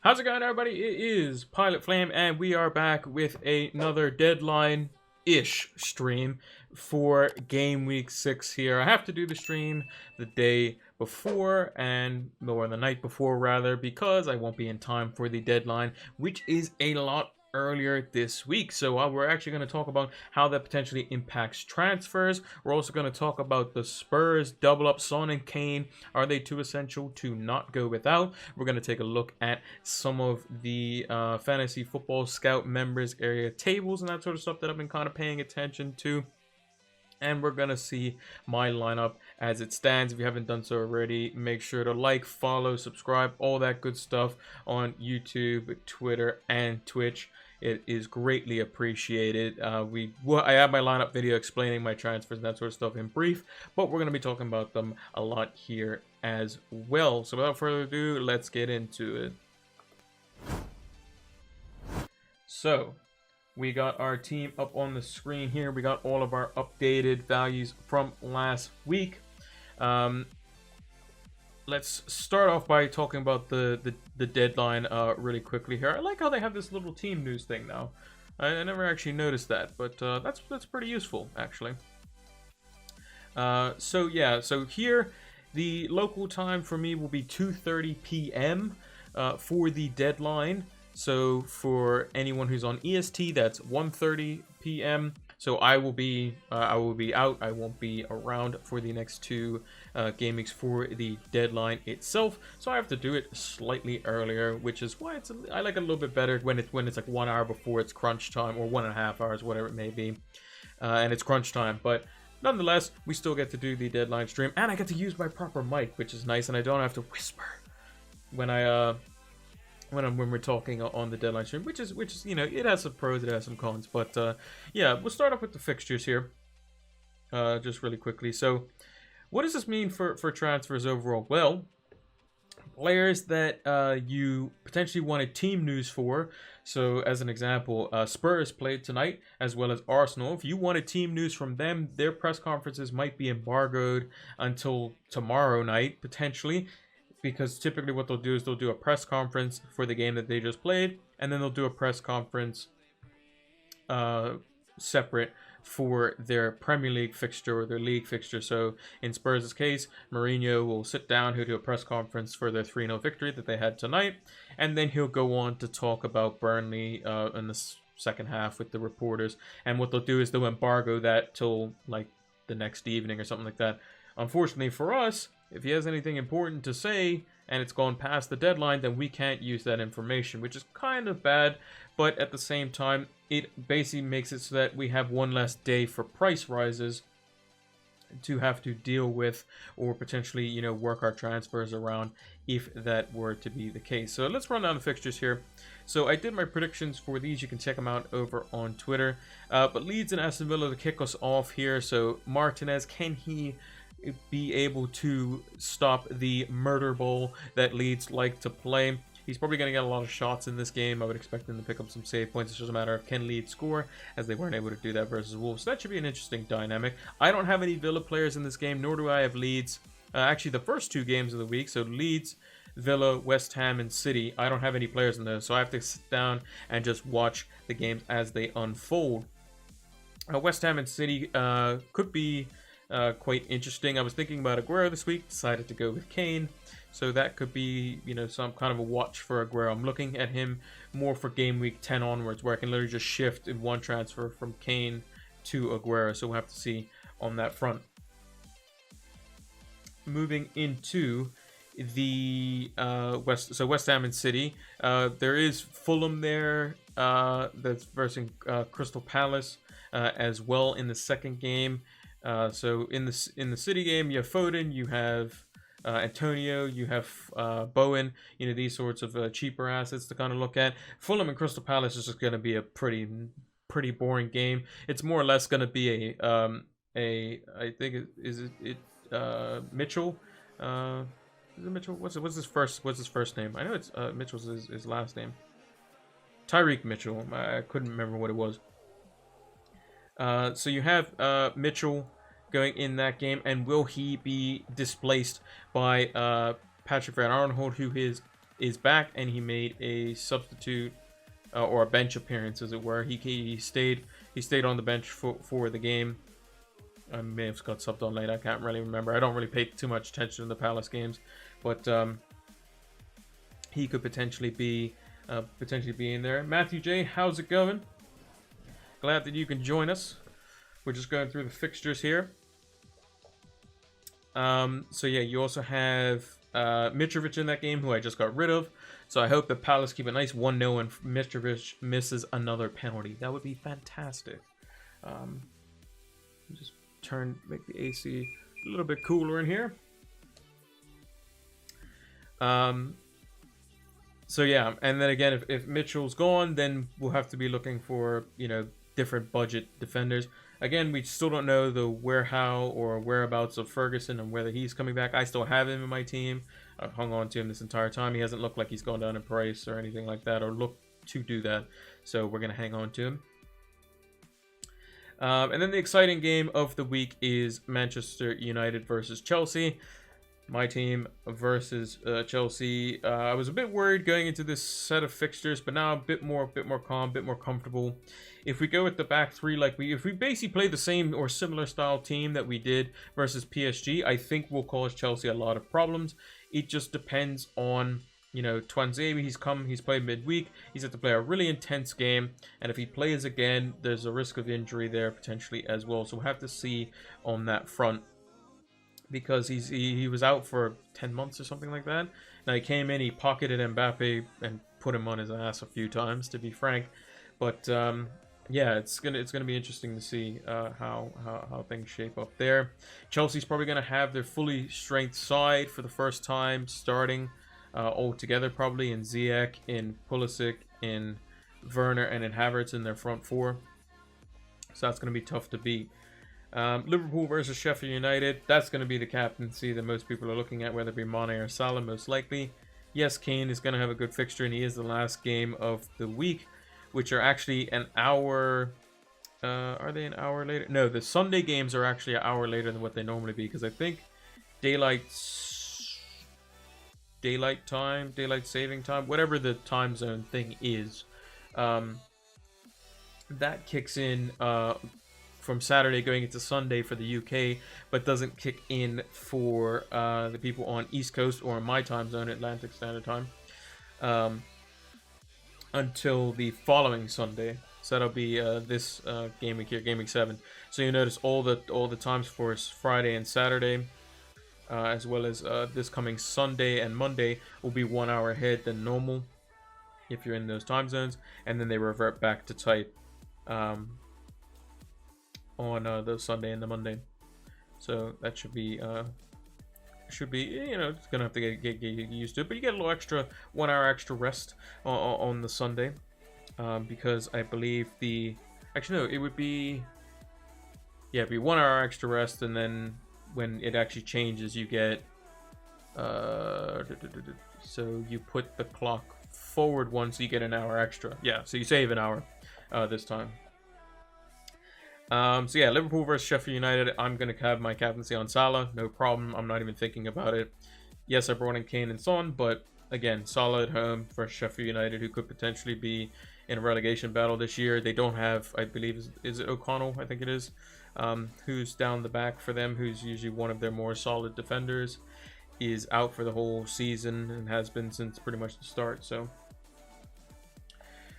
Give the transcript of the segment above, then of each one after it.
How's it going, everybody? It is Pilot Flame, and we are back with another deadline-ish stream for Game Week 6 here. I have to do the stream the day before, or the night before, rather, because I won't be in time for the deadline, which is a lot earlier this week. So we're actually going to talk about how that potentially impacts transfers. We're also going to talk about the Spurs double up. Son and Kane, are they too essential to not go without? We're going to take a look at some of the fantasy football scout members area tables and that sort of stuff that I've been kind of paying attention to. And we're going to see my lineup as it stands. If you haven't done so already, make sure to like, follow, subscribe, all that good stuff on YouTube, Twitter, and Twitch. It is greatly appreciated. I have my lineup video explaining my transfers and that sort of stuff in brief, but we're going to be talking about them a lot here as well. So without further ado, let's get into it. So we got our team up on the screen here. We got all of our updated values from last week. Let's start off by talking about the deadline really quickly here. I like how they have this little team news thing now. I never actually noticed that, but that's pretty useful, actually. So here, the local time for me will be 2:30 p.m. For the deadline. So for anyone who's on EST, that's 1:30 p.m. So I will be out. I won't be around for the next two game weeks for the deadline itself. So I have to do it slightly earlier, which is why I like it a little bit better when it's like 1 hour before it's crunch time, or 1.5 hours, whatever it may be, and it's crunch time. But nonetheless, we still get to do the deadline stream, and I get to use my proper mic, which is nice, and I don't have to whisper when we're talking on the deadline stream, which is it has some pros, it has some cons, but yeah, we'll start off with the fixtures here, just really quickly. So, what does this mean for transfers overall? Well, players that you potentially wanted team news for. So, as an example, Spurs played tonight, as well as Arsenal. If you wanted team news from them, their press conferences might be embargoed until tomorrow night, potentially. Because typically what they'll do is they'll do a press conference for the game that they just played, and then they'll do a press conference separate for their Premier League fixture or their league fixture. So in Spurs' case, Mourinho will sit down, he'll do a press conference for their 3-0 victory that they had tonight, and then he'll go on to talk about Burnley in the second half with the reporters. And what they'll do is they'll embargo that till like the next evening or something like that. Unfortunately for us, if he has anything important to say and it's gone past the deadline, then we can't use that information, which is kind of bad. But at the same time, it basically makes it so that we have one less day for price rises to have to deal with, or potentially, work our transfers around if that were to be the case. So let's run down the fixtures here. So I did my predictions for these. You can check them out over on Twitter. But Leeds and Aston Villa to kick us off here. So Martinez, can he be able to stop the murder ball that Leeds like to play? He's probably going to get a lot of shots in this game. I would expect him to pick up some save points. It's just a matter of can Leeds score, as they weren't able to do that versus Wolves. So that should be an interesting dynamic. I don't have any Villa players in this game, nor do I have Leeds. Actually, the first two games of the week, so Leeds, Villa, West Ham, and City, I don't have any players in those, so I have to sit down and just watch the games as they unfold. West Ham and City could be quite interesting. I was thinking about Aguero this week, decided to go with Kane. So that could be, some kind of a watch for Aguero. I'm looking at him more for game week 10 onwards, where I can literally just shift in one transfer from Kane to Aguero. So we'll have to see on that front. Moving into the West Ham and City. There is Fulham there that's versus Crystal Palace as well in the second game. So in the City game, you have Foden, you have Antonio, you have Bowen, these sorts of cheaper assets to kind of look at. Fulham and Crystal Palace is just going to be a pretty boring game. It's more or less going to be I think Mitchell. Is it Mitchell? What's his first name? I know it's Mitchell's his last name. Tyreek Mitchell. I couldn't remember what it was. So you have Mitchell going in that game, and will he be displaced by Patrick Van Arnold, who is is back, and he made a substitute or a bench appearance, as it were. He stayed on the bench for the game. I may have got subbed on late. I can't really remember. I don't really pay too much attention to the Palace games, but he could potentially be in there. Matthew J, how's it going? Glad that you can join us. We're just going through the fixtures here. So yeah, you also have Mitrovic in that game, who I just got rid of. So I hope the Palace keep a nice 1-0 and Mitrovic misses another penalty. That would be fantastic. Just make the AC a little bit cooler in here. So yeah, and then again, if Mitchell's gone, then we'll have to be looking for, different budget defenders. Again, we still don't know the how or whereabouts of Ferguson and whether he's coming back. I still have him in my team. I've hung on to him this entire time. He hasn't looked like he's gone down in price or anything like that, or looked to do that. So we're going to hang on to him. And then the exciting game of the week is Manchester United versus Chelsea. My team versus Chelsea. I was a bit worried going into this set of fixtures, but now a bit more calm, a bit more comfortable. If we go with the back three, if we basically play the same or similar style team that we did versus PSG, I think we'll cause Chelsea a lot of problems. It just depends on, Twanzebe. He's played midweek. He's had to play a really intense game, and if he plays again, there's a risk of injury there potentially as well. So we'll have to see on that front, because he was out for 10 months or something like that. Now he came in, he pocketed Mbappe and put him on his ass a few times, to be frank. But yeah, it's gonna be interesting to see how things shape up there. Chelsea's probably gonna have their fully strength side for the first time, starting all together probably, in Ziyech, in Pulisic, in Werner, and in Havertz in their front four. So that's gonna be tough to beat. Liverpool versus Sheffield United. That's going to be the captaincy that most people are looking at, whether it be Mane or Salah, most likely. Yes, Kane is going to have a good fixture, and he is the last game of the week, which are actually an hour. Are they an hour later? No, the Sunday games are actually an hour later than what they normally be, because I think daylight saving time, whatever the time zone thing is, that kicks in from Saturday going into Sunday for the UK, but doesn't kick in for the people on East Coast or in my time zone, Atlantic Standard Time, until the following Sunday. So that'll be this game week here, Game Week 7. So you notice all the times for Friday and Saturday, as well as this coming Sunday and Monday, will be 1 hour ahead than normal if you're in those time zones, and then they revert back to type on the Sunday and the Monday. So that should be it's gonna have to get used to it, but you get a little extra 1 hour extra rest on the Sunday, because I believe it would be 1 hour extra rest, and then when it actually changes, you get so you put the clock forward one, so you get an hour extra. Yeah, so you save an hour this time. So yeah, Liverpool versus Sheffield United. I'm going to have my captaincy on Salah. No problem. I'm not even thinking about it. Yes, I brought in Kane and Son, but again, Salah at home versus Sheffield United, who could potentially be in a relegation battle this year. They don't have, I believe, is it O'Connell? I think it is. Who's down the back for them, who's usually one of their more solid defenders, is out for the whole season and has been since pretty much the start. So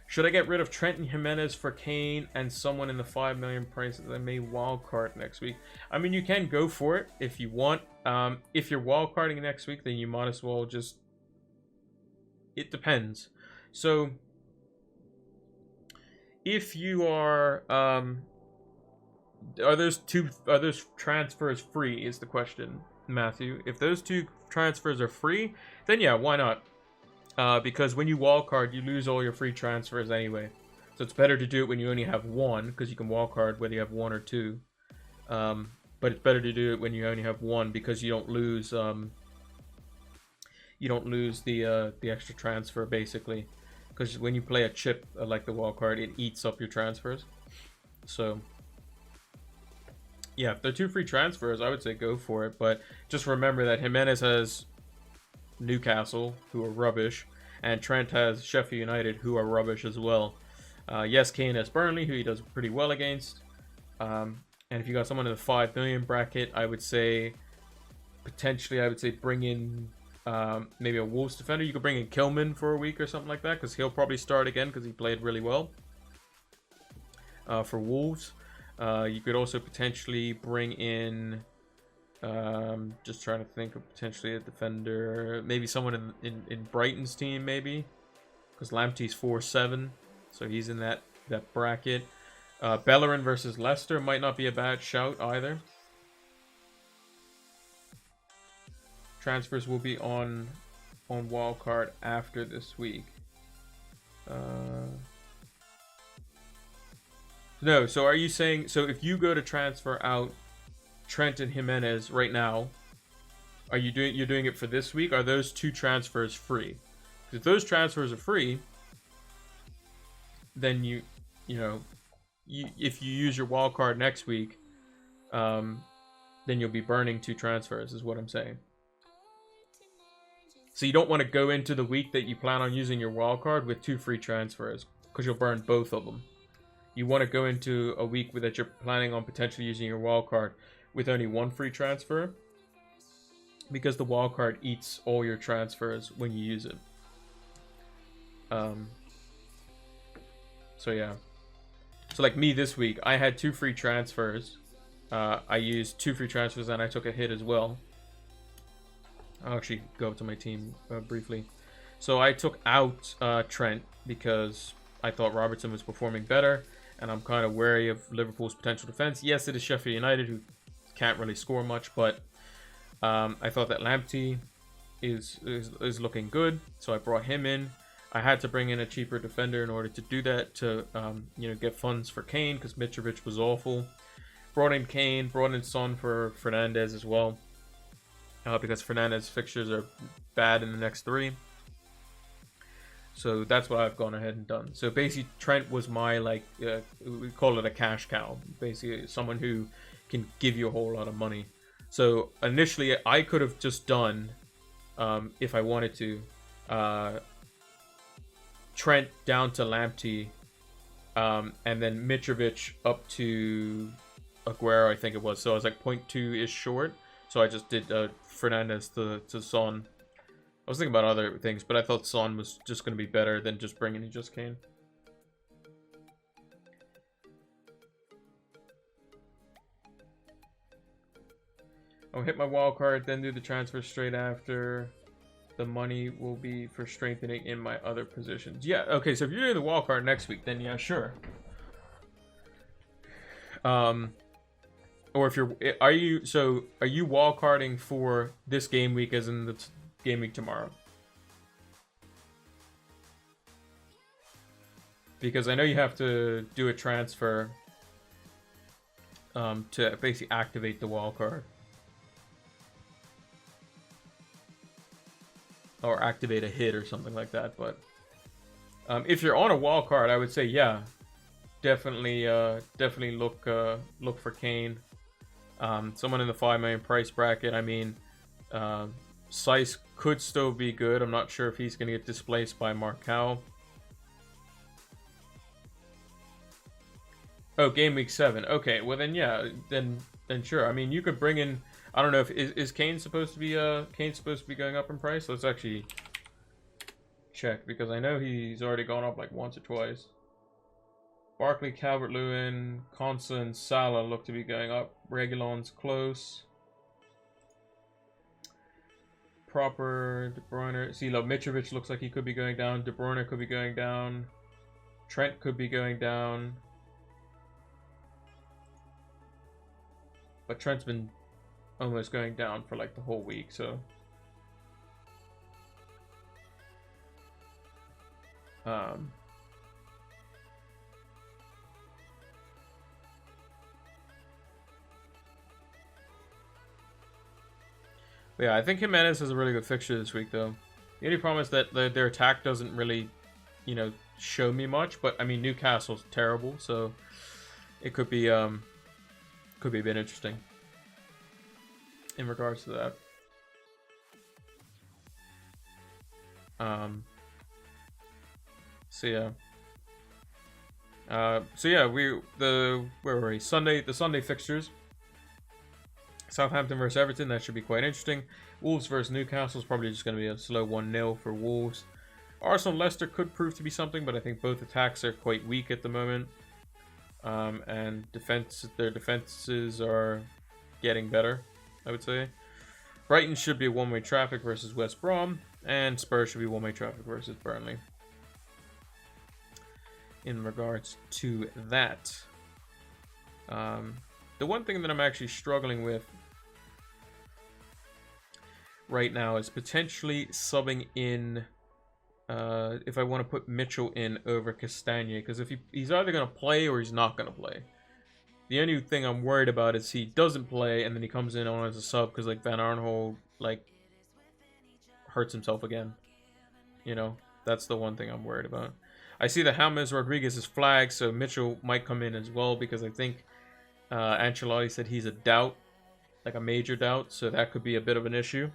should I get rid of Trent and Jimenez for Kane and someone in the 5 million price that I may wildcard next week? I mean, you can go for it if you want. If you're wildcarding next week, then you might as well just... It depends. So if you are those transfers free is the question, Matthew. If those two transfers are free, then yeah, why not? Because when you wildcard, you lose all your free transfers anyway. So it's better to do it when you only have one, because you can wildcard whether you have one or two. But it's better to do it when you only have one, because you don't lose the extra transfer, basically. Because when you play a chip like the wildcard, it eats up your transfers. So yeah, if they're two free transfers, I would say go for it. But just remember that Jimenez has Newcastle, who are rubbish, and Trent has Sheffield United, who are rubbish as well. Yes, Kane has Burnley, who he does pretty well against. And if you got someone in the 5 million bracket, I would say potentially bring in maybe a Wolves defender. You could bring in Kilman for a week or something like that, because he'll probably start again because he played really well for Wolves. You could also potentially bring in, just trying to think of potentially a defender, maybe someone in Brighton's team, maybe, because Lamptey's 4-7, so he's in that bracket. Bellerin versus Leicester might not be a bad shout either. Transfers will be on wildcard after this week. No, so are you saying, so if you go to transfer out Trent and Jimenez right now, you're doing it for this week? Are those 2 transfers free? If those transfers are free, then if you use your wild card next week, then you'll be burning 2 transfers, is what I'm saying. So you don't want to go into the week that you plan on using your wild card with 2 free transfers, because you'll burn both of them. You want to go into a week that you're planning on potentially using your wild card with only 1 free transfer, because the wild card eats all your transfers when you use it. So yeah. So like me this week, I had 2 free transfers. I used 2 free transfers and I took a hit as well. I'll actually go up to my team briefly. So I took out Trent because I thought Robertson was performing better, and I'm kind of wary of Liverpool's potential defense. Yes, it is Sheffield United, who can't really score much, but I thought that Lamptey is looking good, so I brought him in. I had to bring in a cheaper defender in order to do that, to get funds for Kane, because Mitrovic was awful. Brought in Kane, brought in Son for Fernandes as well, because Fernandes' fixtures are bad in the next 3. So that's what I've gone ahead and done. So basically, Trent was my, we call it a cash cow. Basically, someone who can give you a whole lot of money. So initially, I could have just done, if I wanted to, Trent down to Lamptey, and then Mitrovic up to Aguero, I think it was. So I was like 0.2-ish short. So I just did Fernandes to Son. I was thinking about other things, but I thought Son was just going to be better than just bringing in just Kane. I'll hit my wild card, then do the transfer straight after. The money will be for strengthening in my other positions. Yeah, okay, so if you're doing the wild card next week, then yeah, sure. Or if are you wild carding for this game week as in the game week tomorrow? Because I know you have to do a transfer to basically activate the wild card. Or activate a hit or something like that, but if you're on a wild card, I would say yeah, definitely look for Kane. Someone in the 5 million price bracket. I mean, Seiss could still be good. I'm not sure if he's going to get displaced by Marcao. Oh, game week 7. Okay, well then yeah, then sure. I mean, you could bring in. I don't know if is Kane supposed to be going up in price. Let's actually check, because I know he's already gone up like once or twice. Barkley, Calvert-Lewin, Konsa, and Salah look to be going up. Reguilon's close. Proper, De Bruyne. See, look, Mitrovic looks like he could be going down. De Bruyne could be going down. Trent could be going down. But Trent's been almost going down for like the whole week, so yeah, I think Jimenez has a really good fixture this week, though. The only problem is that their attack doesn't really, show me much. But I mean, Newcastle's terrible, so it could be a bit interesting in regards to that. So yeah. Where were we? The Sunday fixtures. Southampton versus Everton, that should be quite interesting. Wolves versus Newcastle is probably just going to be a slow 1-0 for Wolves. Arsenal Leicester could prove to be something, but I think both attacks are quite weak at the moment. And their defenses are getting better, I would say. Brighton should be one-way traffic versus West Brom, and Spurs should be one-way traffic versus Burnley. In regards to that. The one thing that I'm actually struggling with right now is potentially subbing in if I want to put Mitchell in over Castagne, because if he's either going to play or he's not going to play. The only thing I'm worried about is he doesn't play and then he comes in on as a sub because like Van Arnhold like hurts himself again. You know, that's the one thing I'm worried about. I see that James Rodriguez is flagged, so Mitchell might come in as well because I think Ancelotti said he's a doubt, like a major doubt, so that could be a bit of an issue.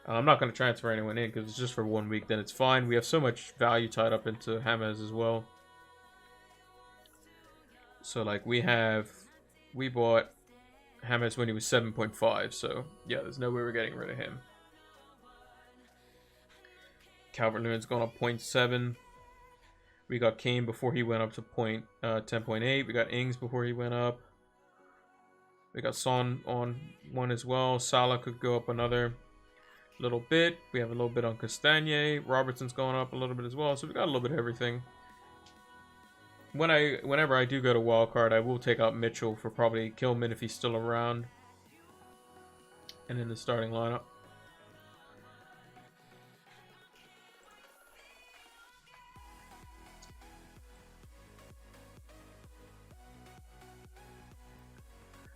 I'm not going to transfer anyone in because it's just for 1 week, then it's fine. We have so much value tied up into James as well. So, like, we bought James when he was 7.5, so, yeah, there's no way we're getting rid of him. Calvert-Lewin's gone up 0.7. We got Kane before he went up to 10.8. We got Ings before he went up. We got Son on 1 as well. Salah could go up another little bit. We have a little bit on Castagne. Robertson's going up a little bit as well. So we got a little bit of everything. Whenever I do go to wildcard, I will take out Mitchell for probably Kilman if he's still around. And in the starting lineup.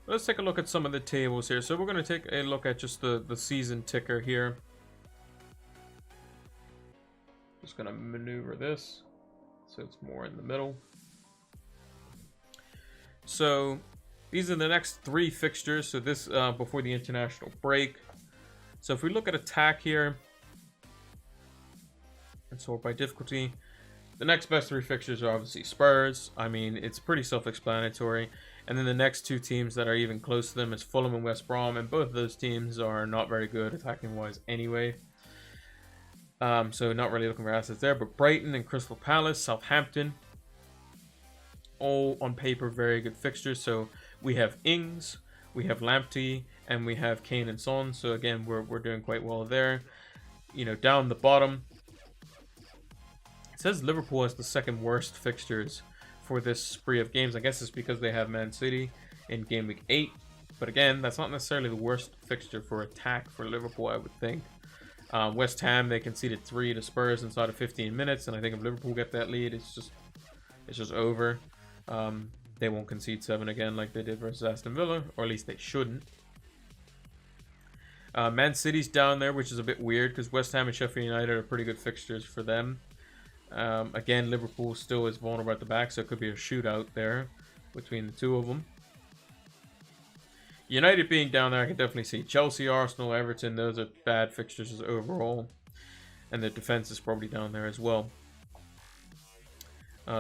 Let's take a look at some of the tables here. So we're going to take a look at just the season ticker here. Just going to maneuver this so it's more in the middle. So these are the next 3 fixtures. So this before the international break. So if we look at attack here and sort by difficulty, the next best 3 fixtures are obviously Spurs. I mean, it's pretty self-explanatory. And then the next 2 teams that are even close to them is Fulham and West Brom. And both of those teams are not very good attacking-wise anyway. So not really looking for assets there. But Brighton and Crystal Palace, Southampton, all on paper very good fixtures. So we have Ings, we have Lamptey, and we have Kane and Son. So again, we're doing quite well there. You know, down the bottom, it says Liverpool has the 2nd worst fixtures for this spree of games. I guess it's because they have Man City in game week 8. But again, that's not necessarily the worst fixture for attack for Liverpool, I would think. West Ham, they conceded 3 to Spurs inside of 15 minutes. And I think if Liverpool get that lead, it's just over. They won't concede 7 again like they did versus Aston Villa. Or at least they shouldn't. Man City's down there, which is a bit weird because West Ham and Sheffield United are pretty good fixtures for them. Again, Liverpool still is vulnerable at the back, so it could be a shootout there between the 2 of them. United being down there, I can definitely see Chelsea, Arsenal, Everton. Those are bad fixtures overall. And the defense is probably down there as well.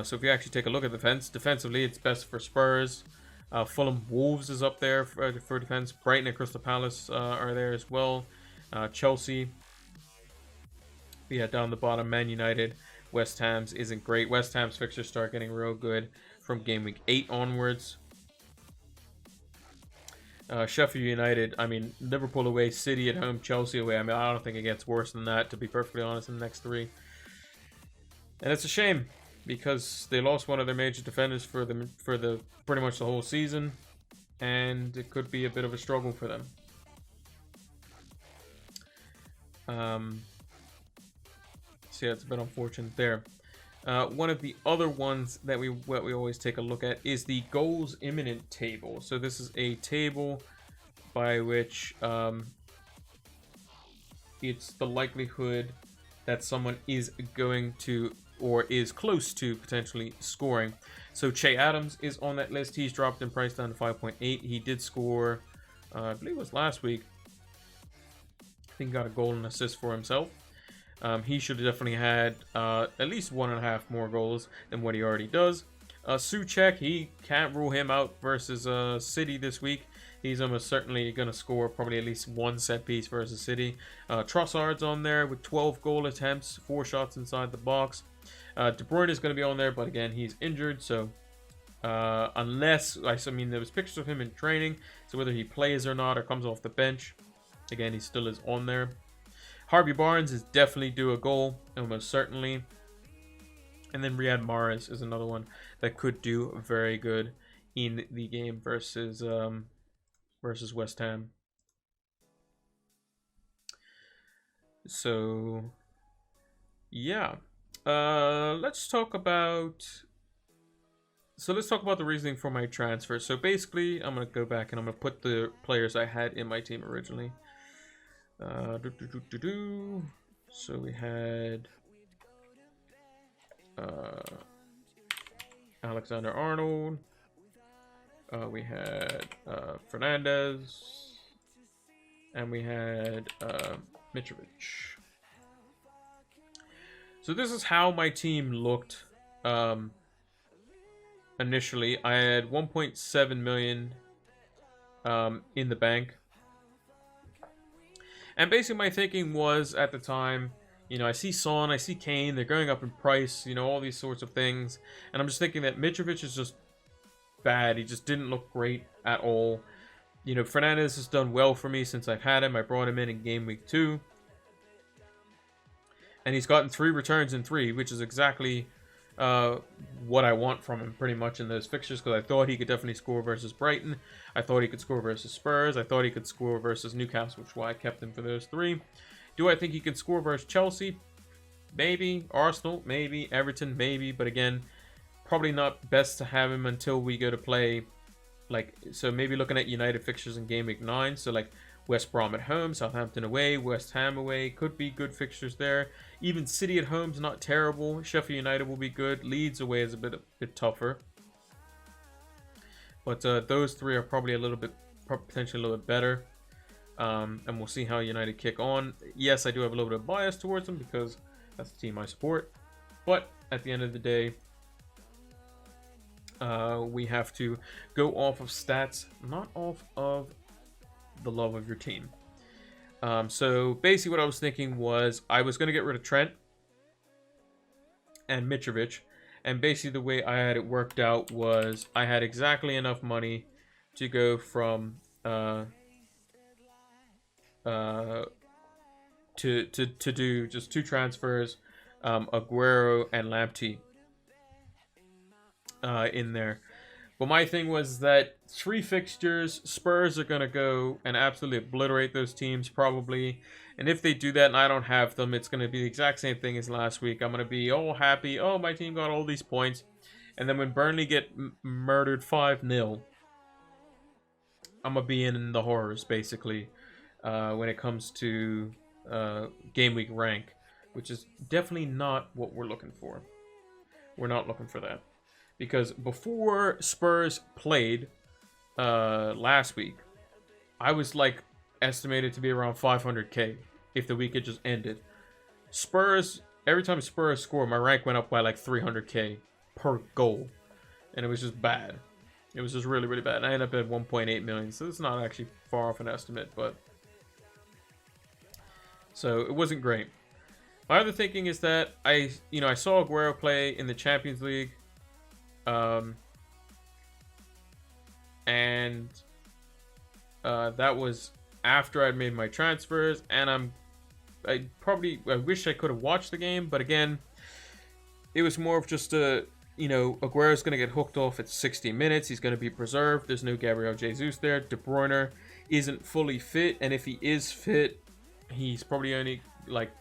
So if you actually take a look at defense, defensively, it's best for Spurs. Fulham Wolves is up there for defense. Brighton and Crystal Palace are there as well. Chelsea. Yeah, down the bottom, Man United. West Ham's isn't great. West Ham's fixtures start getting real good from game week 8 onwards. Sheffield United, I mean, Liverpool away, City at home, Chelsea away. I mean, I don't think it gets worse than that, to be perfectly honest, in the next 3. And it's a shame because they lost one of their major defenders for the pretty much the whole season, and it could be a bit of a struggle for them. So yeah, it's a bit unfortunate there. One of the other ones that we always take a look at is the goals imminent table. So this is a table by which it's the likelihood that someone is going to or is close to potentially scoring. So Che Adams is on that list. He's dropped in price down to 5.8. He did score, I believe it was last week. I think he got a goal and assist for himself. He should have definitely had at least 1.5 more goals than what he already does. Souček, he can't rule him out versus City this week. He's almost certainly going to score probably at least one set piece versus City. Trossard's on there with 12 goal attempts, 4 shots inside the box. De Bruyne is going to be on there, but again, he's injured, so unless, I mean, there was pictures of him in training, so whether he plays or not or comes off the bench, again, he still is on there. Harvey Barnes is definitely due a goal, almost certainly. And then Riyad Mahrez is another one that could do very good in the game versus West Ham. So, yeah. Let's talk about the reasoning for my transfer. So basically, I'm going to go back and I'm going to put the players I had in my team originally. So we had Alexander-Arnold. We had Fernandez. And we had Mitrovic. So this is how my team looked initially. I had 1.7 million in the bank. And basically my thinking was at the time, you know, I see Son, I see Kane, they're going up in price, you know, all these sorts of things. And I'm just thinking that Mitrovic is just bad. He just didn't look great at all. You know, Fernandez has done well for me since I've had him. I brought him in game week 2. And he's gotten 3 returns in 3, which is exactly what I want from him pretty much in those fixtures, because I thought he could definitely score versus Brighton. I thought he could score versus Spurs. I thought he could score versus Newcastle, which is why I kept him for those 3. Do I think he can score versus Chelsea? Maybe. Arsenal? Maybe. Everton? Maybe. But again, probably not best to have him until we go to play, like, so maybe looking at United fixtures in game week 9. So like West Brom at home, Southampton away, West Ham away. Could be good fixtures there. Even City at home is not terrible. Sheffield United will be good. Leeds away is a bit tougher. But those 3 are probably potentially a little bit better. And we'll see how United kick on. Yes, I do have a little bit of bias towards them because that's the team I support. But at the end of the day, we have to go off of stats, not off of the love of your team. So basically what I was thinking was I was going to get rid of Trent and Mitrovic. And basically the way I had it worked out was I had exactly enough money to go from to do just 2 transfers, Aguero and Lamptey in there. But my thing was that 3 fixtures, Spurs are going to go and absolutely obliterate those teams probably. And if they do that and I don't have them, it's going to be the exact same thing as last week. I'm going to be all happy. Oh, my team got all these points. And then when Burnley get murdered 5-0, I'm going to be in the horrors, basically, when it comes to game week rank, which is definitely not what we're looking for. We're not looking for that. Because before Spurs played last week, I was like estimated to be around 500k if the week had just ended. Spurs, every time Spurs scored, my rank went up by like 300k per goal. And it was just bad. It was just really, really bad. And I ended up at 1.8 million. So it's not actually far off an estimate, but so it wasn't great. My other thinking is that I saw Aguero play in the Champions League. And that was after I'd made my transfers, and I wish I could have watched the game, but again, it was more of just Aguero's going to get hooked off at 60 minutes. He's going to be preserved. There's no Gabriel Jesus there. De Bruyne isn't fully fit, and if he is fit, he's probably only like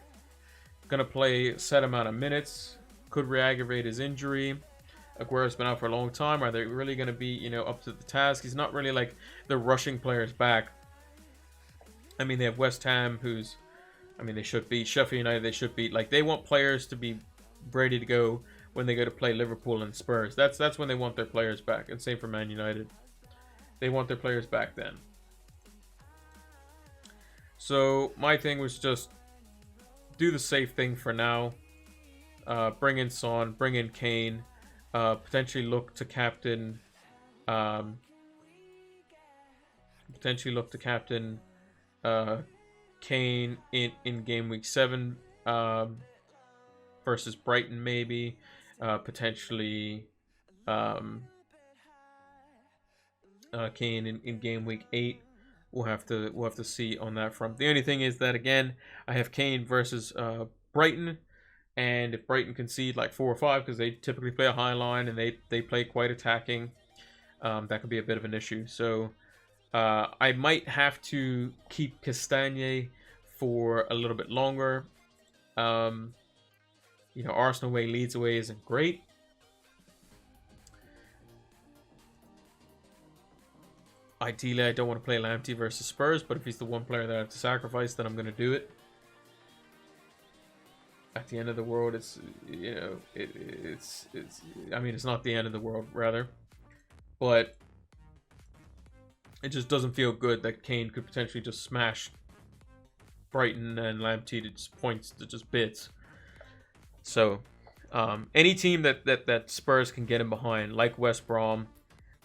going to play a set amount of minutes. Could re-aggravate his injury. Aguero's been out for a long time. Are they really going to be, up to the task? He's not really like they're rushing players back. I mean, they have West Ham, they should beat Sheffield United. They should beat. Like, they want players to be ready to go when they go to play Liverpool and Spurs. That's when they want their players back. And same for Man United. They want their players back then. So my thing was just do the safe thing for now. Bring in Son, bring in Kane, potentially look to captain. Potentially look to captain Kane in game week 7 versus Brighton, maybe. Potentially Kane in game week 8. We'll have to see on that front. The only thing is that, again, I have Kane versus Brighton, and if Brighton concede like 4 or 5, because they typically play a high line and they play quite attacking, that could be a bit of an issue. So I might have to keep Castagne for a little bit longer. Arsenal away, Leeds away isn't great. Ideally, I don't want to play Lamptey versus Spurs, but if he's the one player that I have to sacrifice, then I'm going to do it. At the end of the world, it's not the end of the world, rather. But it just doesn't feel good that Kane could potentially just smash Brighton and Lamptey to just points to just bits. So, any team that Spurs can get in behind, like West Brom,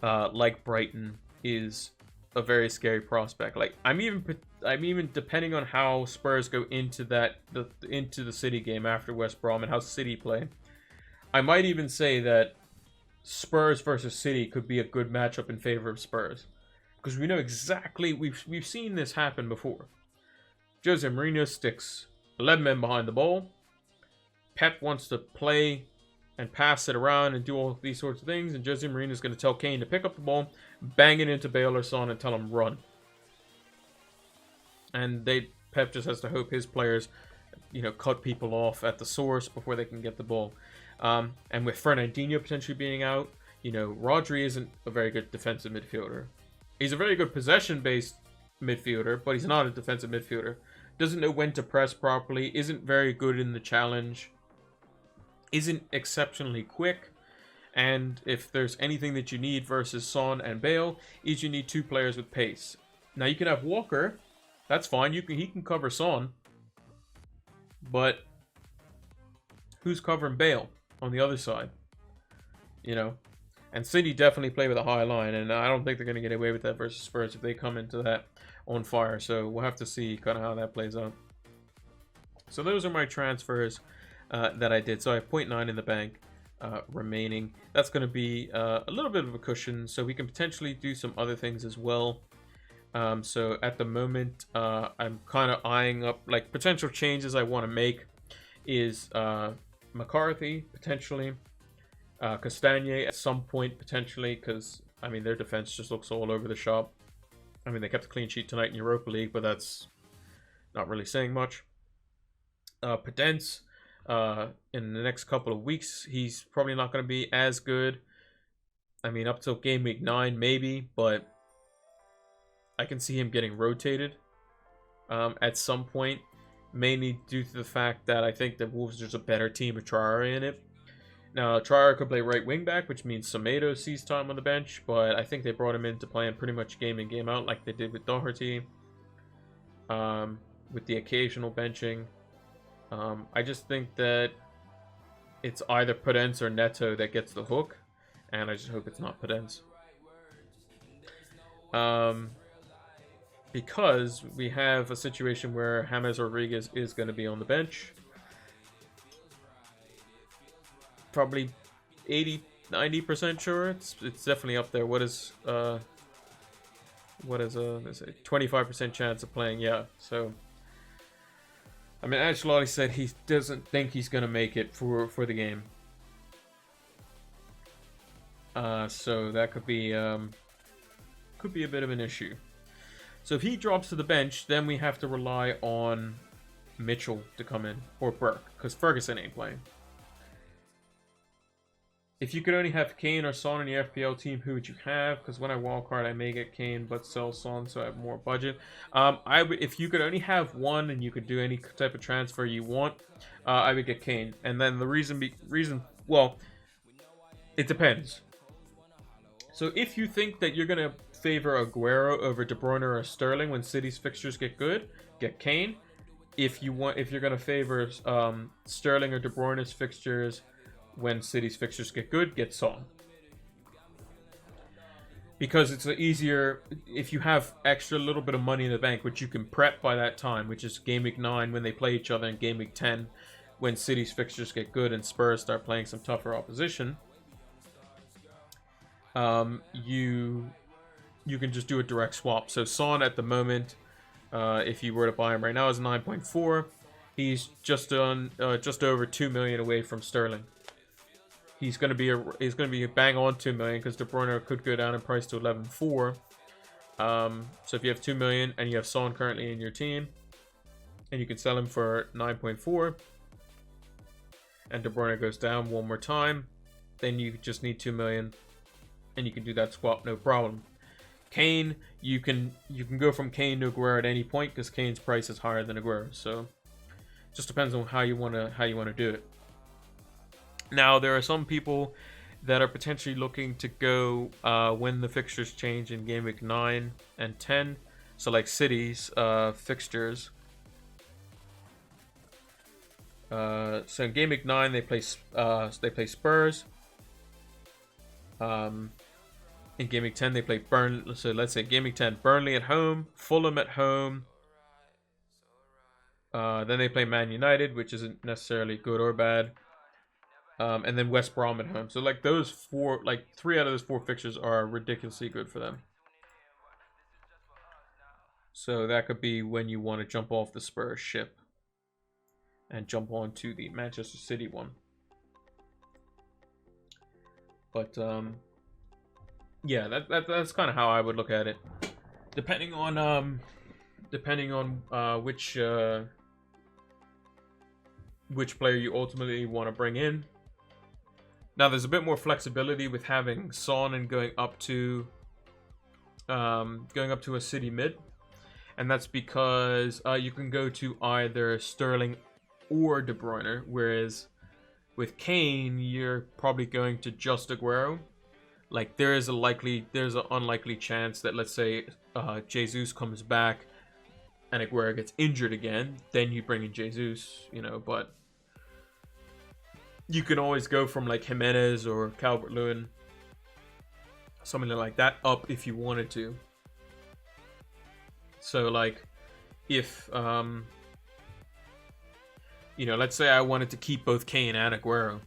like Brighton, is a very scary prospect. Like I'm even depending on how Spurs go into the City game after West Brom and how City play, I might even say that Spurs versus City could be a good matchup in favor of Spurs, because we know exactly we've seen this happen before. Jose Mourinho sticks 11 men behind the ball. Pep wants to play and pass it around and do all these sorts of things, and Jose Mourinho is going to tell Kane to pick up the ball, bang it into Bale or Son, and tell him run. And Pep just has to hope his players, cut people off at the source before they can get the ball. And with Fernandinho potentially being out, Rodri isn't a very good defensive midfielder. He's a very good possession-based midfielder, but he's not a defensive midfielder. Doesn't know when to press properly, isn't very good in the challenge, isn't exceptionally quick. And if there's anything that you need versus Son and Bale, is you need 2 players with pace. Now you can have Walker, that's fine. He can cover Son, but who's covering Bale on the other side? And City definitely play with a high line, and I don't think they're going to get away with that versus Spurs if they come into that on fire. So we'll have to see kind of how that plays out. So those are my transfers that I did. So I have 0.9 in the bank remaining. That's going to be a little bit of a cushion, so we can potentially do some other things as well. So at the moment, I'm kind of eyeing up like potential changes I want to make is McCarthy potentially, Castagne at some point potentially, because their defense just looks all over the shop. They kept a clean sheet tonight in Europa League, but that's not really saying much. Podence, in the next couple of weeks, he's probably not going to be as good. Up till game week 9 maybe, but I can see him getting rotated at some point, mainly due to the fact that I think the Wolves are just a better team with Traore in it. Now, Traore could play right wing back, which means Semedo sees time on the bench, but I think they brought him in to play in pretty much game in, game out, like they did with Doherty, with the occasional benching. I just think that it's either Podence or Neto that gets the hook, and I just hope it's not Podence. Because we have a situation where James Rodriguez is going to be on the bench. Probably 80-90% sure. It's definitely up there. What is a 25% chance of playing? Yeah. So Ancelotti said he doesn't think he's gonna make it for the game. So that could be a bit of an issue. So if he drops to the bench, then we have to rely on Mitchell to come in, or Burke, because Ferguson ain't playing. If you could only have Kane or Son in your FPL team, who would you have? Because when I wildcard, I may get Kane, but sell Son, so I have more budget. If you could only have one and you could do any type of transfer you want, I would get Kane. And then the reason, well, it depends. So if you think that you're gonna favor Aguero over De Bruyne or Sterling when City's fixtures get good, get Kane. if you're gonna favor Sterling or De Bruyne's fixtures when City's fixtures get good, get Son. Because it's easier if you have extra little bit of money in the bank, which you can prep by that time, which is game week 9 when they play each other, and game week 10 when City's fixtures get good and Spurs start playing some tougher opposition. You can just do a direct swap. So Son at the moment, if you were to buy him right now, is 9.4. He's just over 2 million away from Sterling. He's going to be a bang on 2 million because De Bruyne could go down in price to 11.4. So if you have 2 million and you have Son currently in your team, and you can sell him for 9.4, and De Bruyne goes down one more time, then you just need 2 million, and you can do that swap no problem. Kane, you can go from Kane to Aguero at any point because Kane's price is higher than Aguero. So just depends on how you want to do it. Now there are some people that are potentially looking to go when the fixtures change in game week 9 and 10. So like City's fixtures. So in game week 9 they play Spurs. In game week 10 they play Burnley. So let's say game week 10, Burnley at home, Fulham at home. Then they play Man United, which isn't necessarily good or bad. And then West Brom at home. So like those four, like 3 out of those 4 fixtures are ridiculously good for them. So that could be when you want to jump off the Spurs ship and jump onto the Manchester City one. But yeah, that's kind of how I would look at it. Depending on which player you ultimately want to bring in. Now there's a bit more flexibility with having Son and going up to a City mid, and that's because you can go to either Sterling or De Bruyne, whereas with Kane you're probably going to just Aguero. Like there's an unlikely chance that, let's say Jesus comes back and Aguero gets injured again, then you bring in Jesus, but you can always go from like Jimenez or Calvert-Lewin, something like that, up if you wanted to. So like if let's say I wanted to keep both Kane and Aguero,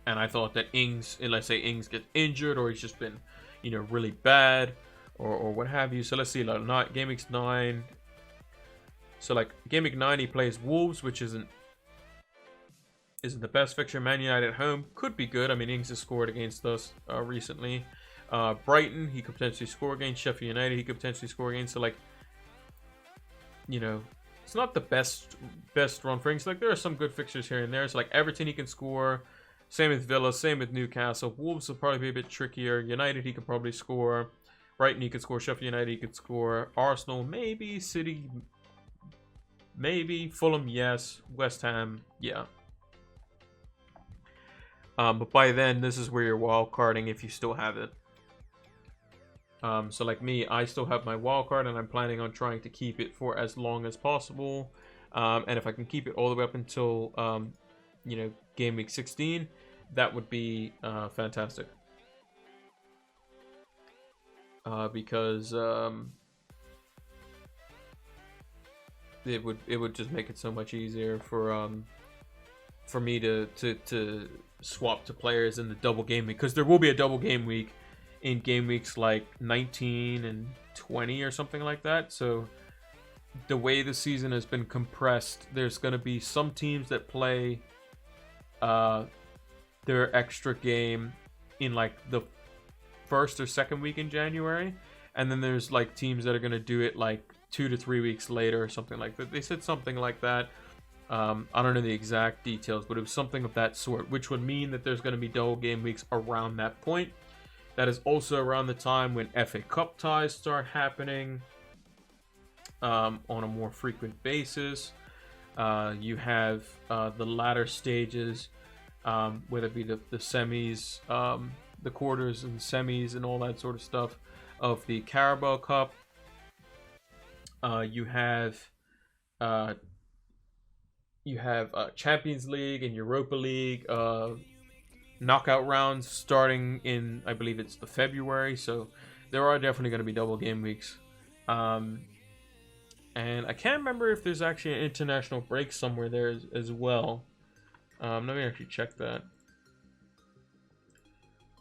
and I thought that let's say Ings gets injured or he's just been really bad or what have you. So let's see, like game week 9. So like game week 9 he plays Wolves, which isn't the best fixture. Man United at home could be good. I mean, Ings has scored against us recently. Brighton, he could potentially score against. Sheffield United, he could potentially score against. So, like, it's not the best run for Ings. Like, there are some good fixtures here and there. So, like, Everton, he can score. Same with Villa, same with Newcastle. Wolves will probably be a bit trickier. United, he could probably score. Brighton, he could score. Sheffield United, he could score. Arsenal, maybe. City, maybe. Fulham, yes. West Ham, yeah. But by then, this is where you're wildcarding if you still have it. So like me, I still have my wildcard, and I'm planning on trying to keep it for as long as possible. And if I can keep it all the way up until, game week 16, that would be fantastic. Because it would just make it so much easier for me to swap to players in the double game week, because there will be a double game week in game weeks like 19 and 20 or something like that. So the way the season has been compressed, there's going to be some teams that play their extra game in like the first or second week in January, and then there's like teams that are going to do it like 2 to 3 weeks later or something like that. They said something like that. I don't know the exact details, but it was something of that sort, which would mean that there's going to be double game weeks around that point. That is also around the time when FA Cup ties start happening on a more frequent basis. You have the latter stages, whether it be the semis, the quarters and semis and all that sort of stuff of the Carabao Cup. You have You have Champions League and Europa League knockout rounds starting in, I believe it's the February. So there are definitely going to be double game weeks. And I can't remember if there's actually an international break somewhere there as well. Let me actually check that.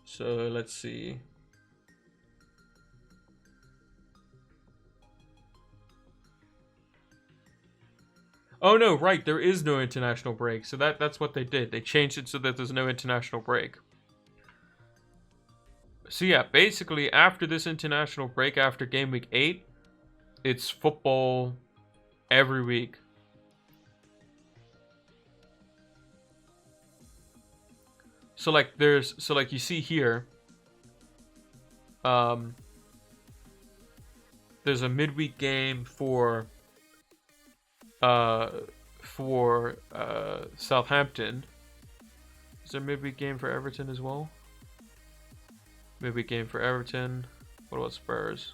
So let's see. Oh no, right, there is no international break. So that's what they did. They changed it so that there's no international break. So yeah, basically after this international break, after game week 8, it's football every week. So like you see here, there's a midweek game for Southampton. Is there a midweek game for Everton as well? Midweek game for Everton. What about Spurs?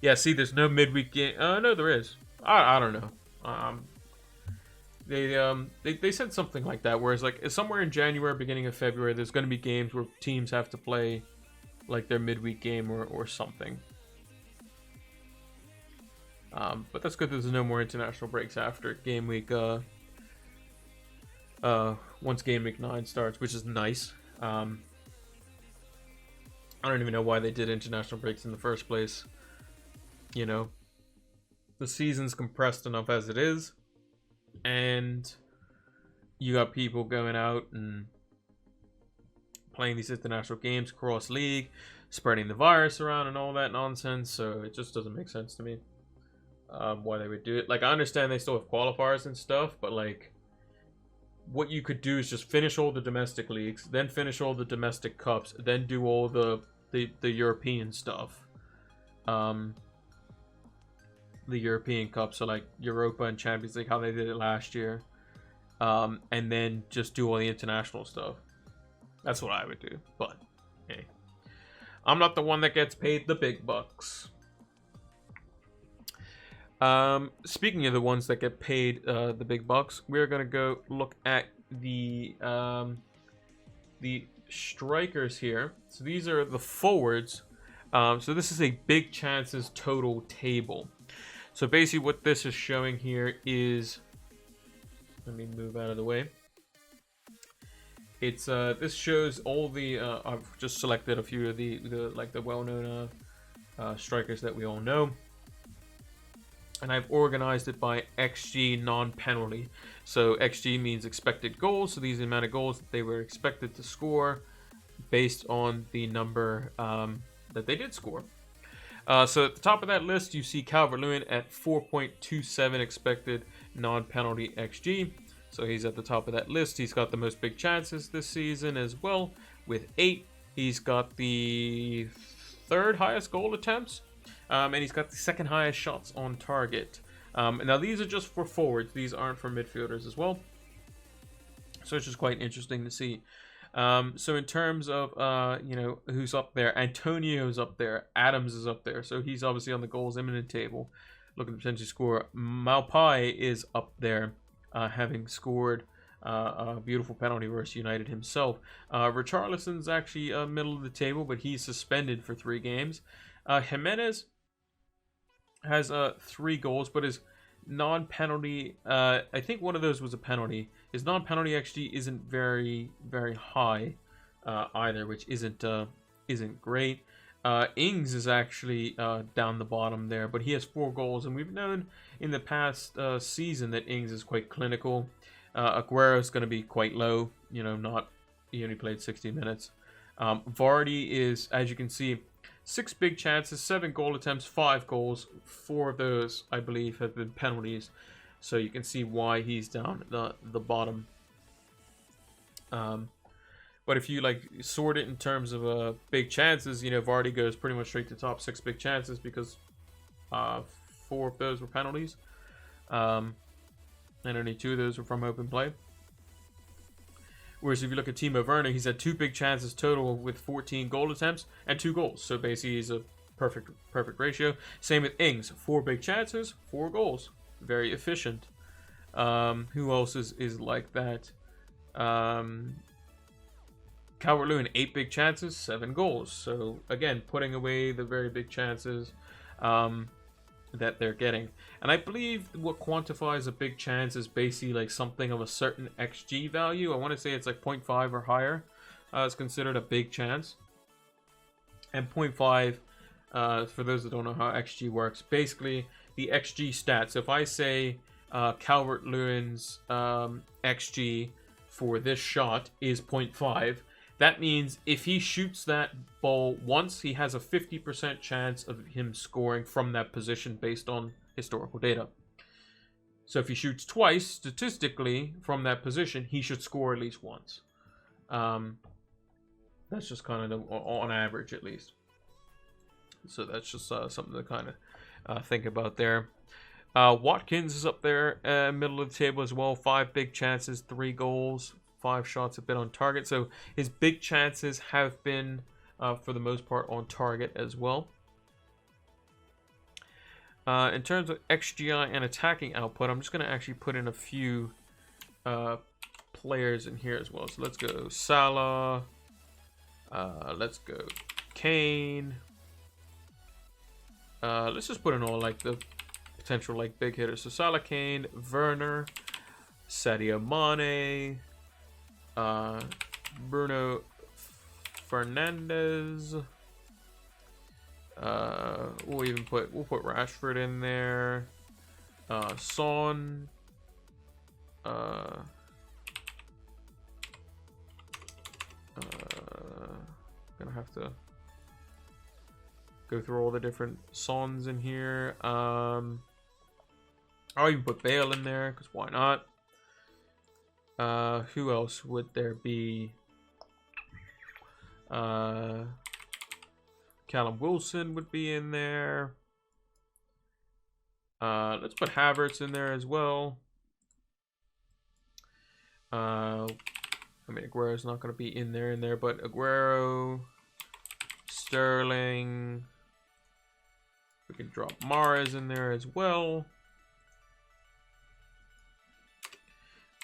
Yeah, see, there's no midweek game. No, there is. I don't know. They said something like that, whereas like somewhere in January, beginning of February, there's going to be games where teams have to play like their midweek game or something. But that's good. There's no more international breaks after game week. Once game week 9 starts, which is nice. I don't even know why they did international breaks in the first place. You know, the season's compressed enough as it is, and you got people going out and playing these international games cross league, spreading the virus around and all that nonsense. So it just doesn't make sense to me why they would do it. Like, I understand they still have qualifiers and stuff, but like, what you could do is just finish all the domestic leagues, then finish all the domestic cups, then do all the European stuff. The European Cup, so like Europa and Champions League, how they did it last year, and then just do all the international stuff. That's what I would do, but hey, I'm not the one that gets paid the big bucks. Speaking of the ones that get paid the big bucks, we're gonna go look at the strikers here. So these are the forwards. So this is a big chances total table. So basically what this is showing here is, let me move out of the way. It's this shows all the I've just selected a few of the well-known strikers that we all know, and I've organized it by XG non-penalty. So XG means expected goals, so these are the amount of goals that they were expected to score based on the number that they did score. So at the top of that list, you see Calvert-Lewin at 4.27 expected non-penalty XG. So he's at the top of that list. He's got the most big chances this season as well, with 8. He's got the 3rd highest goal attempts, and he's got the 2nd highest shots on target. Now these are just for forwards. These aren't for midfielders as well. So it's just quite interesting to see. So in terms of who's up there, Antonio's up there, Adams is up there, so he's obviously on the goals imminent table, looking to potentially score. Maupai is up there, having scored a beautiful penalty versus United himself. Richarlison's actually middle of the table, but he's suspended for 3 games. Jimenez has 3 goals, but his non-penalty, I think one of those was a penalty. His non-penalty XG isn't very high either, which isn't great. Ings is actually down the bottom there, but he has 4 goals, and we've known in the past season that Ings is quite clinical. Aguero is going to be quite low, he only played 60 minutes. Vardy is, as you can see, 6 big chances, 7 goal attempts, 5 goals. 4 of those, I believe, have been penalties. So you can see why he's down at the bottom. But if you sort it in terms of big chances, Vardy goes pretty much straight to top 6 big chances because 4 of those were penalties. And only 2 of those were from open play. Whereas if you look at Timo Werner, he's had 2 big chances total with 14 goal attempts and 2 goals. So basically he's a perfect ratio. Same with Ings, 4 big chances, 4 goals. very efficient. Who else is like that? Calvert-Lewin, 8 big chances, 7 goals. So again, putting away the very big chances that they're getting. And I believe what quantifies a big chance is basically like something of a certain XG value. I want to say it's like 0.5 or higher. It's considered a big chance. And 0.5, for those that don't know how XG works, basically the XG stats. So if I say Calvert-Lewin's XG for this shot is 0.5, that means if he shoots that ball once, he has a 50% chance of him scoring from that position based on historical data. So if he shoots twice, statistically, from that position, he should score at least once. That's just kind of on average, at least. So that's just something to kind of think about there. Watkins is up there, middle of the table as well. 5 big chances, 3 goals. 5 shots have been on target. So his big chances have been, for the most part, on target as well. In terms of XGI and attacking output, I'm just going to actually put in a few players in here as well. So let's go Salah. Let's go Kane. Let's just put in all like the potential like big hitters. So Salah, Kane, Werner, Sadio Mane, Bruno Fernandes. We'll put Rashford in there. Son. Gonna have to go through all the different Sons in here. I'll even put Bale in there because why not? Who else would there be? Callum Wilson would be in there. Let's put Havertz in there as well. I mean, Aguero's not going to be in there, but Aguero, Sterling. We can drop Mahrez in there as well.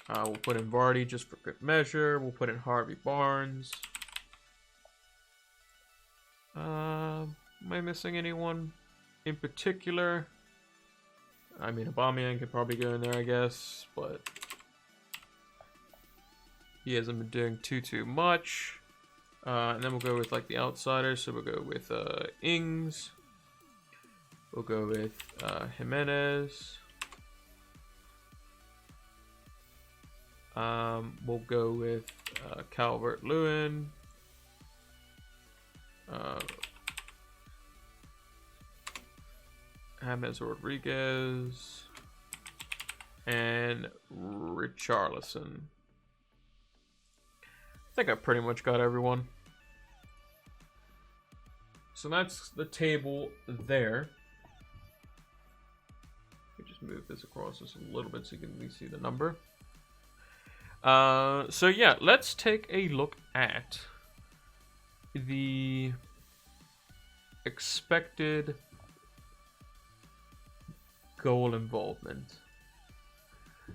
We'll put in Vardy just for good measure. We'll put in Harvey Barnes. Am I missing anyone in particular? I mean, Aubameyang could probably go in there, I guess, but he hasn't been doing too much. And then we'll go with like the outsiders. So we'll go with Ings. We'll go with Jimenez. We'll go with Calvert-Lewin. James Rodriguez. And Richarlison. I think I pretty much got everyone. So that's the table there. Let me just move this across just a little bit so you can at least see the number. So yeah, let's take a look at the expected goal involvement.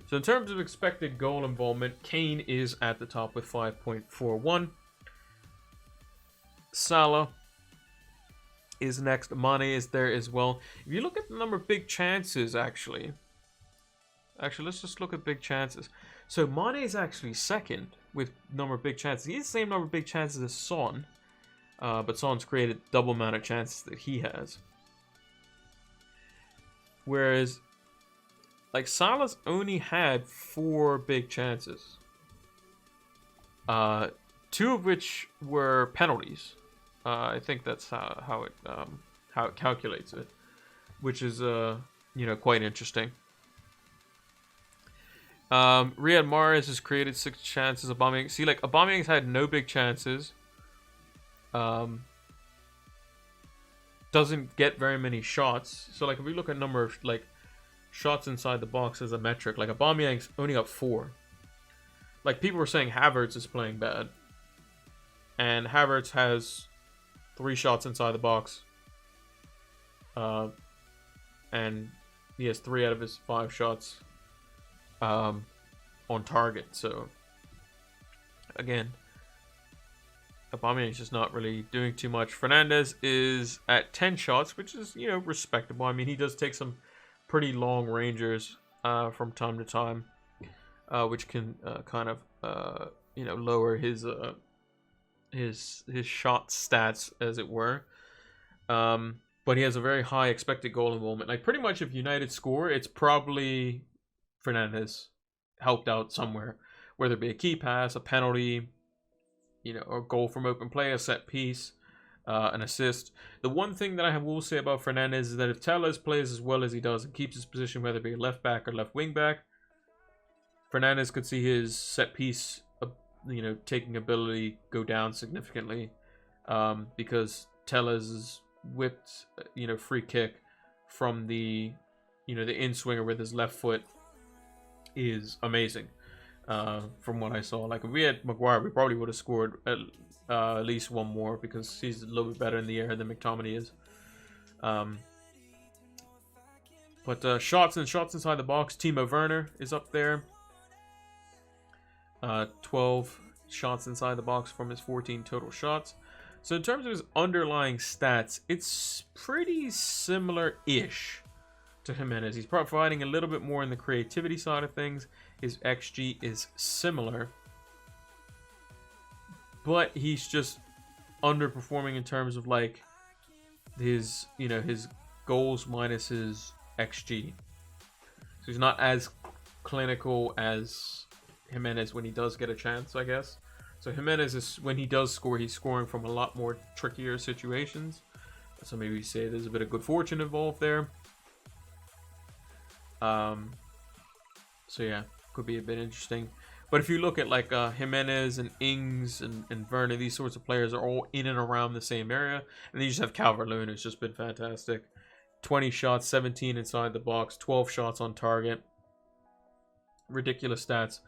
So in terms of expected goal involvement, Kane is at the top with 5.41. Salah is next. Mane is there as well. If you look at the number of big chances, actually, let's just look at big chances. So Mane is actually second with number of big chances. He has the same number of big chances as Son, but Son's created double amount of chances that he has. Whereas, like, Salah's only had 4 big chances. 2 of which were penalties. I think that's how it calculates it, which is quite interesting. Riyad Mahrez has created 6 chances. Aubameyang's had no big chances. Doesn't get very many shots. So like if we look at number of like shots inside the box as a metric, like Aubameyang's only got 4. Like people were saying Havertz is playing bad, and Havertz has 3 shots inside the box. And he has 3 out of his 5 shots on target. So again, Aubameyang is just not really doing too much. Fernandes is at 10 shots, which is, you know, respectable. I mean, he does take some pretty long rangers from time to time, which can kind of you know, lower his shot stats, as it were. But he has a very high expected goal involvement. Like, pretty much if United score, it's probably Fernandes helped out somewhere, whether it be a key pass, a penalty, you know, a goal from open play, a set piece, an assist. The one thing that I will say about Fernandes is that if Telles plays as well as he does and keeps his position, whether it be left back or left wing back, Fernandes could see his set piece, you know, taking ability go down significantly, because Telles' whipped, you know, free kick from the, you know, the in swinger with his left foot is amazing. From what I saw, like, if we had Maguire, we probably would have scored at least one more, because he's a little bit better in the air than McTominay is. But shots inside the box, Timo Werner is up there. 12 shots inside the box from his 14 total shots. So in terms of his underlying stats, it's pretty similar-ish to Jimenez. He's providing a little bit more in the creativity side of things. His XG is similar, but he's just underperforming in terms of, like, his, you know, his goals minus his XG. So he's not as clinical as Jimenez when he does get a chance, I guess. So Jimenez is, when he does score, he's scoring from a lot more trickier situations. So maybe you say there's a bit of good fortune involved there. So yeah, could be a bit interesting. But if you look at, like, Jimenez and Ings and Werner, these sorts of players are all in and around the same area. And then you just have Calvert-Lewin, who's just been fantastic. 20 shots, 17 inside the box, 12 shots on target. Ridiculous stats.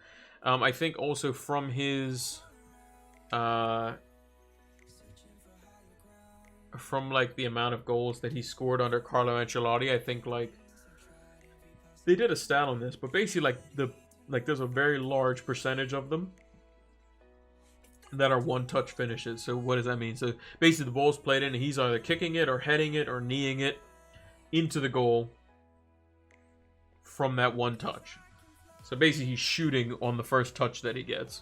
I think also from his... from, like, the amount of goals that he scored under Carlo Ancelotti, I think, like, they did a stat on this, but basically, like, there's a very large percentage of them that are one-touch finishes. So what does that mean? So basically, the ball's played in, and he's either kicking it or heading it or kneeing it into the goal from that one touch. So basically, he's shooting on the first touch that he gets.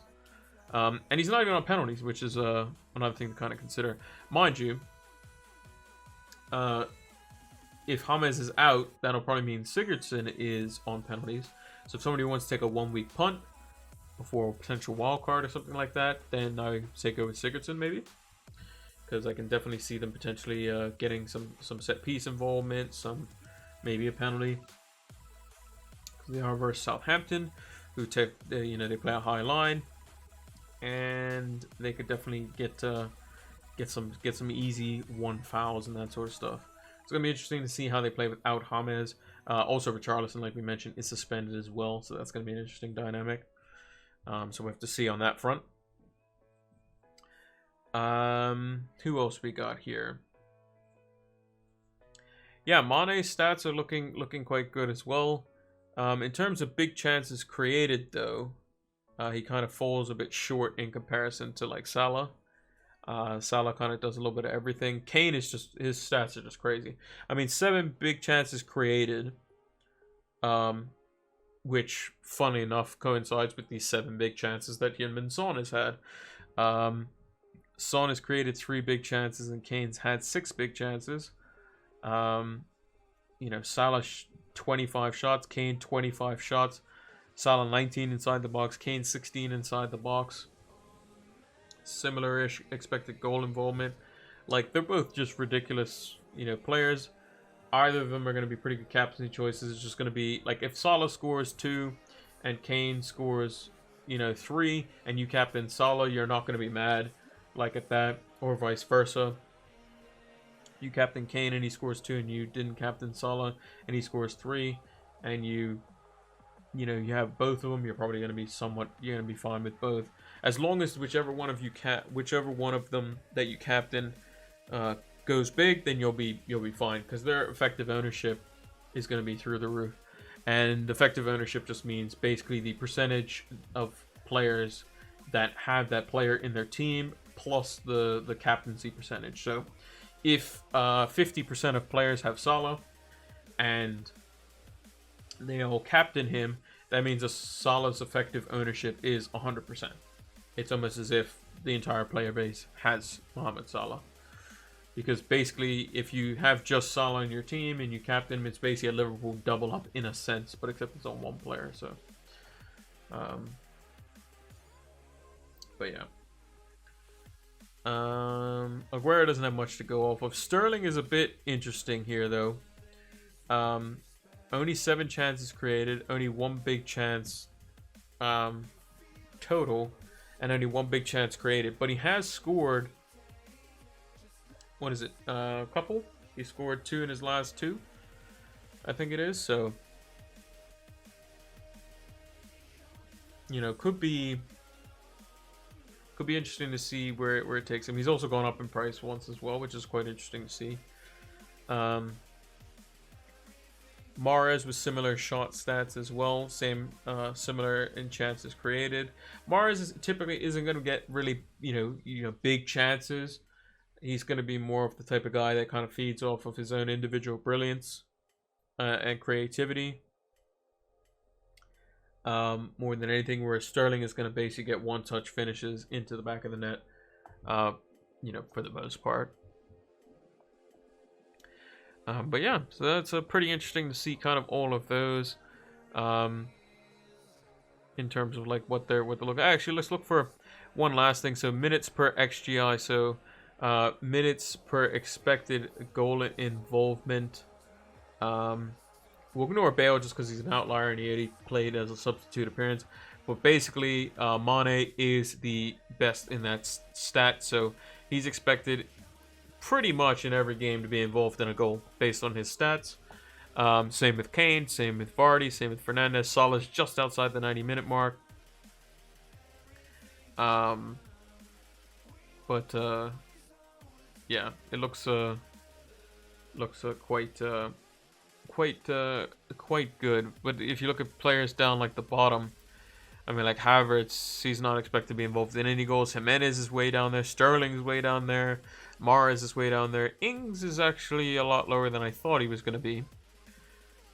And he's not even on penalties, which is another thing to kind of consider. Mind you, if James is out, that'll probably mean Sigurdsson is on penalties. So if somebody wants to take a 1-week punt before a potential wild card or something like that, then I say go with Sigurdsson maybe. Because I can definitely see them potentially getting some set piece involvement, maybe a penalty. They are versus Southampton, who you know, they play a high line, and they could definitely get some easy 1 fouls and that sort of stuff. It's gonna be interesting to see how they play without James. Also, Richarlison, like we mentioned, is suspended as well, so that's gonna be an interesting dynamic. So we have to see on that front. Who else we got here? Yeah, Mane's stats are looking quite good as well. In terms of big chances created, though, he kind of falls a bit short in comparison to, like, Salah. Salah kind of does a little bit of everything. Kane is just, his stats are just crazy. I mean, 7 big chances created, which, funny enough, coincides with these 7 big chances that Heung-min Son has had. Son has created 3 big chances, and Kane's had 6 big chances. You know, Salah 25 shots, Kane 25 shots, Salah 19 inside the box, Kane 16 inside the box. Similar-ish expected goal involvement. Like, they're both just ridiculous, you know, players. Either of them are going to be pretty good captaincy choices. It's just going to be, like, if Salah scores 2 and Kane scores, you know, 3, and you captain Salah, you're not going to be mad, like, at that, or vice versa. You captain Kane and he scores 2, and you didn't captain Salah and he scores 3, and you know, you have both of them, you're probably going to be you're going to be fine with both, as long as whichever one of them that you captain goes big, then you'll be fine, because their effective ownership is going to be through the roof. And effective ownership just means basically the percentage of players that have that player in their team plus the captaincy percentage. So if 50% of players have Salah and they all captain him, that means a Salah's effective ownership is 100%. It's almost as if the entire player base has Mohamed Salah. Because basically, if you have just Salah in your team and you captain him, it's basically a Liverpool double up in a sense, but except it's on one player. So, but yeah. Aguero doesn't have much to go off of. Sterling is a bit interesting here, though. Only 7 chances created, only 1 big chance total, and only 1 big chance created. But he has scored. What is it? A couple? He scored 2 in his last 2, I think it is. So, you know, could be interesting to see where it takes him. He's also gone up in price once as well, which is quite interesting to see. Mahrez with similar shot stats as well, similar in chances created. Mahrez typically isn't going to get really, you know, big chances. He's going to be more of the type of guy that kind of feeds off of his own individual brilliance and creativity more than anything, whereas Sterling is going to basically get one-touch finishes into the back of the net, you know, for the most part. But yeah, so that's pretty interesting to see kind of all of those in terms of like what they're looking. Actually, let's look for one last thing. So minutes per XGI. So minutes per expected goal involvement. We'll ignore Bale just because he's an outlier and he already played as a substitute appearance. But basically, Mane is the best in that stat. So he's expected pretty much in every game to be involved in a goal based on his stats. Same with Kane, same with Vardy, same with Fernandes. Salah's just outside the 90-minute mark. Yeah, it looks quite good. But if you look at players down like the bottom, I mean, like Havertz, he's not expected to be involved in any goals. Jimenez is way down there. Sterling is way down there. Mahrez is way down there. Ings is actually a lot lower than I thought he was going to be.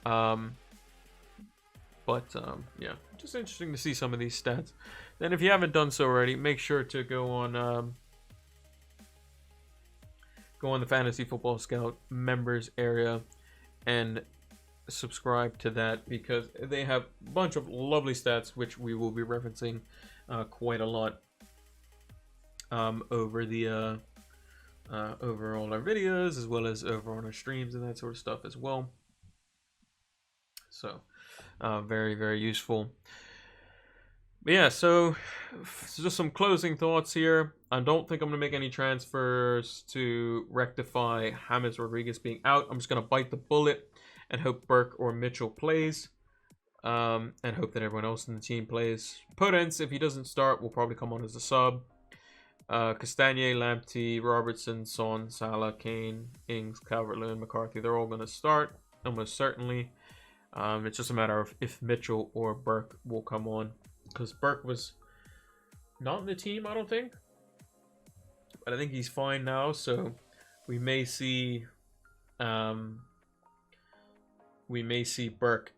Yeah, just interesting to see some of these stats. Then if you haven't done so already, make sure to go on the Fantasy Football Scout members area and subscribe to that, because they have a bunch of lovely stats which we will be referencing quite a lot over all our videos, as well as over on our streams and that sort of stuff as well. So very, very useful. But yeah, so just some closing thoughts here. I don't think I'm going to make any transfers to rectify James Rodriguez being out. I'm just going to bite the bullet and hope Burke or Mitchell plays. And hope that everyone else in the team plays. Podence, if he doesn't start, will probably come on as a sub. Castagne, Lamptey, Robertson, Son, Salah, Kane, Ings, Calvert-Lewin, McCarthy, they're all going to start, almost certainly. It's just a matter of if Mitchell or Burke will come on, because Burke was not in the team, I don't think. But I think he's fine now, so we may see Burke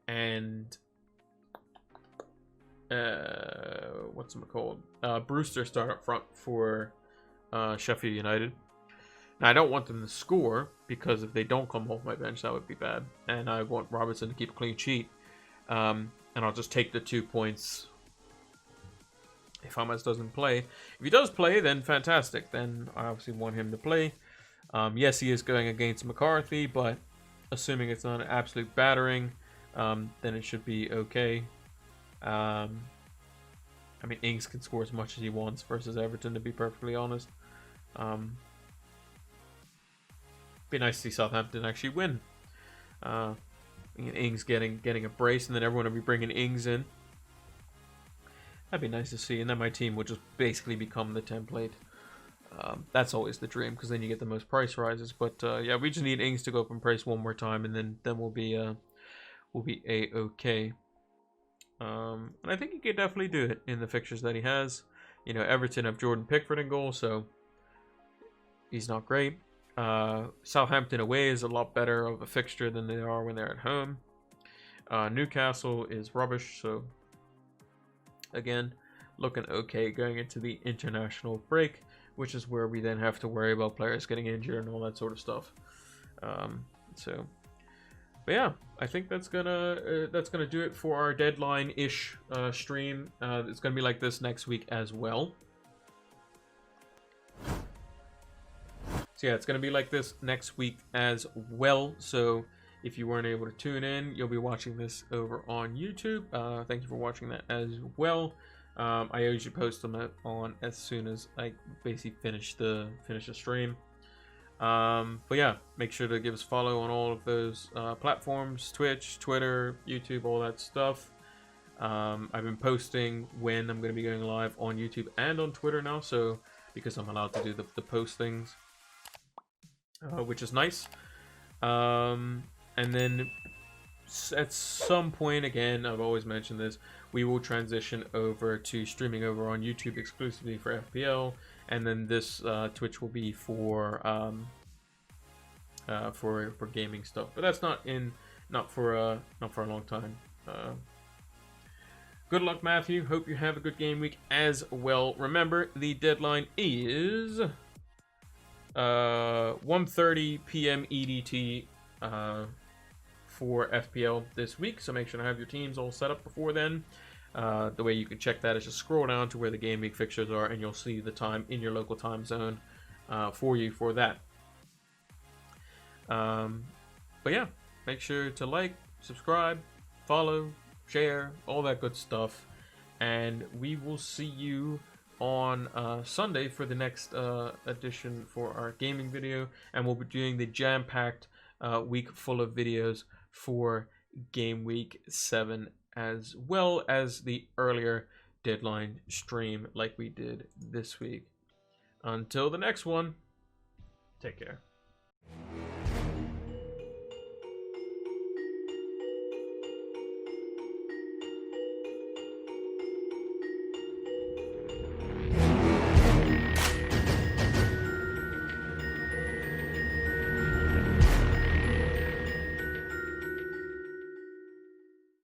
and what's it called? Brewster start up front for Sheffield United. Now, I don't want them to score, because if they don't come off my bench, that would be bad. And I want Robertson to keep a clean sheet. And I'll just take the 2 points if James doesn't play. If he does play, then fantastic. Then I obviously want him to play. Yes, he is going against McCarthy, but assuming it's not an absolute battering, then it should be okay. I mean, Ings can score as much as he wants versus Everton, to be perfectly honest. Be nice to see Southampton actually win. Ings getting a brace, and then everyone will be bringing Ings in. That'd be nice to see, and then my team would just basically become the template. That's always the dream, because then you get the most price rises. But yeah, we just need Ings to go up in price one more time, and then we'll be will be a-okay. And I think he could definitely do it in the fixtures that he has. You know, Everton have Jordan Pickford in goal, so he's not great. Southampton away is a lot better of a fixture than they are when they're at home. Newcastle is rubbish, so again, looking okay going into the international break, which is where we then have to worry about players getting injured and all that sort of stuff. But yeah, I think that's gonna do it for our deadline-ish stream. It's gonna be like this next week as well. So yeah, it's gonna be like this next week as well. So if you weren't able to tune in, you'll be watching this over on YouTube. Thank you for watching that as well. I usually post them on as soon as I basically finish the stream. But yeah, make sure to give us a follow on all of those platforms: Twitch, Twitter, YouTube, all that stuff. I've been posting when I'm going to be going live on YouTube and on Twitter now, so because I'm allowed to do the postings, which is nice. And then at some point, again, I've always mentioned this, we will transition over to streaming over on YouTube exclusively for FPL, and then this Twitch will be for gaming stuff. But that's not for a long time. Good luck, Matthew. Hope you have a good game week as well. Remember, the deadline is 1:30 p.m. EDT for FPL this week, so make sure to have your teams all set up before then. The way you can check that is just scroll down to where the game week fixtures are, and you'll see the time in your local time zone for you for that. But yeah, make sure to like, subscribe, follow, share, all that good stuff, and we will see you on Sunday for the next edition for our gaming video, and we'll be doing the jam-packed week full of videos for Game Week 7, as well as the earlier deadline stream like we did this week. Until the next one, take care.